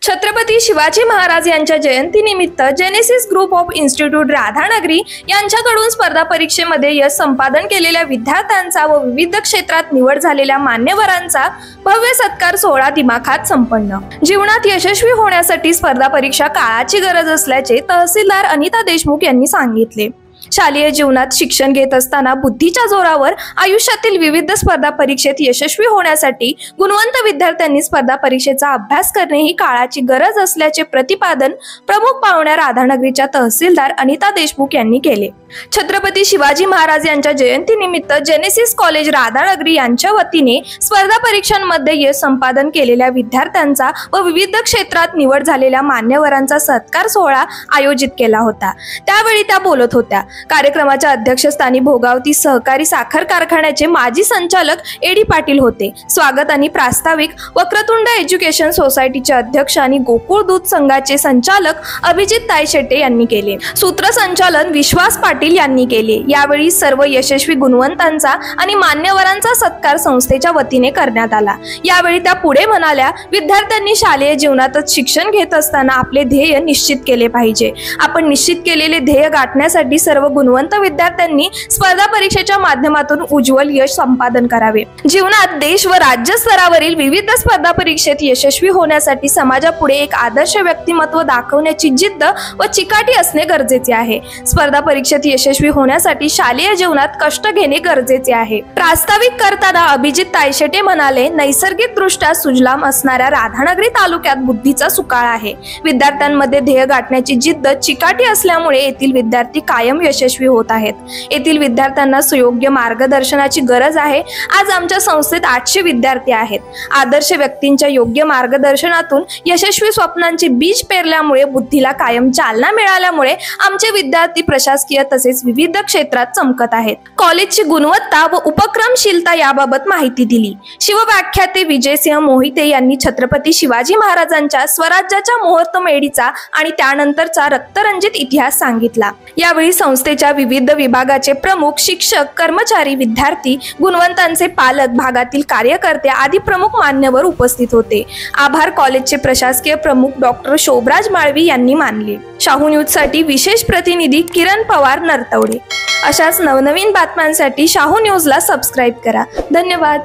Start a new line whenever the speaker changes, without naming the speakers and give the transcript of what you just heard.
छत्रपती शिवाजी महाराज यांच्या जयंतीनिमित्त genesis group of institute Radhanagari यांच्याकडून स्पर्धा परीक्षेमध्ये यश संपादन केलेल्या विद्यार्थ्यांचा व विविध क्षेत्रात निवड झालेल्या मान्यवरांचा भव्य सत्कार सोहळा दिमाखात संपन्न। जीवनात यशस्वी होण्यासाठी स्पर्धा परीक्षा काळाची गरज असल्याचे तहसीलदार अनिता देशमुख यांनी सांगितले। शालेय जीवनात शिक्षण घेत असताना बुद्धीच्या जोरावर आयुष्यातील विविध स्पर्धा परीक्षेत यशस्वी होण्यासाठी गुणवंत विद्यार्थ्यांनी स्पर्धा परीक्षेचा अभ्यास करणे ही काळाची गरज असल्याचे प्रतिपादन प्रमुख पाहुण्या राधानगरीच्या तहसीलदार अनिता देशमुख यांनी केले। छत्रपती शिवाजी महाराज यांच्या जयंतीनिमित्त जेनेसिस कॉलेज राधानगरी यांच्या वतीने स्पर्धा परीक्षांमध्ये यश संपादन केलेल्या विद्यार्थ्यांचा व विविध क्षेत्रात निवड झालेल्या मान्यवरांचा सत्कार सोहळा आयोजित केला होता। त्यावेळी त्या बोलत होत्या। कार्यक्रमाच्या अध्यक्षस्थानी भोगावती सहकारी साखर कारखान्याचे माजी संचालक एडी पाटील होते। स्वागत आणि प्रास्ताविक वक्रतुंड एज्युकेशन सोसायटीचे अध्यक्ष आणि गोकुळ दूध संघाचे संचालक अभिजित तायशेटे यांनी केले। सूत्रसंचालन विश्वास पाटील यांनी केले। यावेळी सर्व यशस्वी गुणवंतांचा आणि मान्यवरांचा सत्कार संस्थेच्या वतीने करण्यात आला। यावेळी त्या पुढे म्हणाल्या, विद्यार्थ्यांनी शालेय जीवनातच शिक्षण घेत असताना आपले ध्येय निश्चित केले पाहिजे। आपण निश्चित केलेले ध्येय गाठण्यासाठी सर्व गुणवंत विद्यार्थ्यांनी स्पर्धा परीक्षेच्या माध्यमातून उज्ज्वल यश संपादन करावे। जीवनात देश व राज्य स्तरावरील विविध स्पर्धा परीक्षेत यशस्वी होण्यासाठी समाजापुढे एक आदर्श व्यक्तिमत्व दाखवण्याची जिद्द व चिकाटी असणे गरजेचे आहे। स्पर्धा परीक्षेत यशस्वी होण्यासाठी शालेय जीवनात कष्ट घेणे गरजेचे आहे। प्रास्ताविक करताना अभिजित तायशेटे म्हणाले, नैसर्गिक दृष्ट्या सुजलाम असणाऱ्या राधानगरी तालुक्यात बुद्धीचा सुकाळ आहे। विद्यार्थ्यांमध्ये ध्येय गाठण्याची जिद्द चिकाटी असल्यामुळे येथील विद्यार्थी कायम यशस्वी होत आहेत। येथील विद्यार्थ्यांना सुयोग्य मार्गदर्शनाची गरज आहे। आज आमच्या संस्थेत 800 विद्यार्थी आहेत। आदर्श व्यक्तींच्या योग्य मार्गदर्शनातून यशस्वी स्वप्नांचे बीज पेरल्यामुळे बुद्धीला कायम चालना मिळाल्यामुळे आमचे विद्यार्थी प्रशासकीय तसेच विविध क्षेत्रात चमकत आहेत। कॉलेजची गुणवत्ता व उपक्रमशीलता याबाबत माहिती दिली। शिवव्याख्याते विजयसिंह मोहिते यांनी छत्रपती शिवाजी महाराजांच्या स्वराज्याच्या मुहूर्तमेढीचा आणि त्यानंतरचा रक्तरंजित इतिहास सांगितला। यावेळी संस्थेच्या विविध विभागाचे प्रमुख, शिक्षक, कर्मचारी, विद्यार्थी, गुणवंतांचे पालक, भागातील कार्यकर्ते आदी प्रमुख मान्यवर उपस्थित होते। आभार कॉलेजचे प्रशासकीय प्रमुख डॉक्टर शोभराज माळवी यांनी मानले। शाहू न्यूज साठी विशेष प्रतिनिधी किरण पवार, नरतवडे। अशाच नवनवीन बातम्यांसाठी शाहू न्यूजला सबस्क्राइब करा। धन्यवाद।